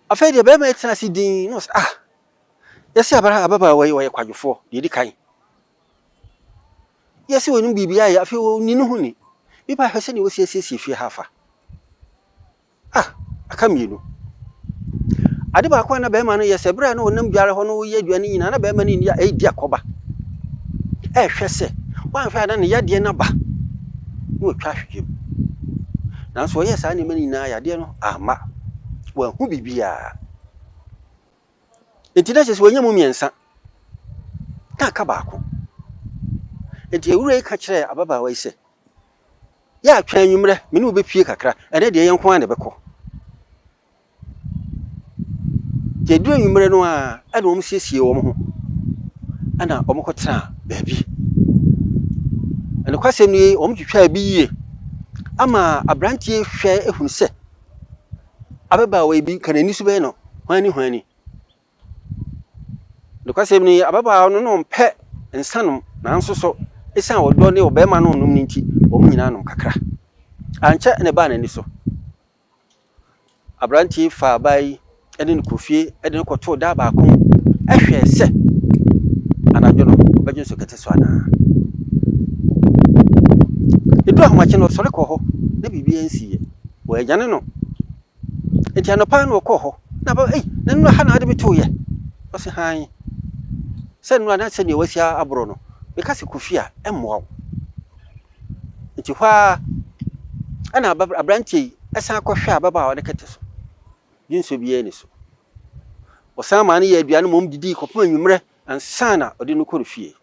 Afei de be ma etina si din no yesi ababa we kwadwofo de di kan yesi wonu bibia ya afei oni no hu ni bipa hwese ne wosiesie fie hafa aka mienu ade ba kwa na be ma no yesi bra na onam biare ho no ye aduane nyina na be ma ni ya di akoba hwese wan hwe ada ne yade na ba no twa hwem nanso ye sa ne mani na yade no ama wa hu bibia enti na chese wanya mu miensa ta ka baako enti ewure ka kire ababa wa ise ya atwa anwumre me ne obepie kakra ene de yenko an de beko je du anwumre no ade wo siesie wo ho ana omokotra baabi ene kwasem ni omtwitwa bi yie ama abrantie hwe ehunu se ababa wa bi kanani su be no hwani de kwasem ni ababa no mpe nsanum nanso so esan wodo ne obema no num nti nyina no kakra anche ne ba na ni so abrantie fa bai ede ne kofie ede ne koto da ba ko ehwe se anajo no obaje so kete so ana edu ahmache no sore ko ho na bibia nsiye wo agane no enti anopa no ko ho na ba na no ha na ade beto ye o se han se no na se ne wasia abro no because kofia emmoa nti hwa ana abrantie esa akɔhwe ababa wa ne kete so yinso biye ni so osama ne ya aduane mom didi kopam anwumre ansana ode no kɔrofie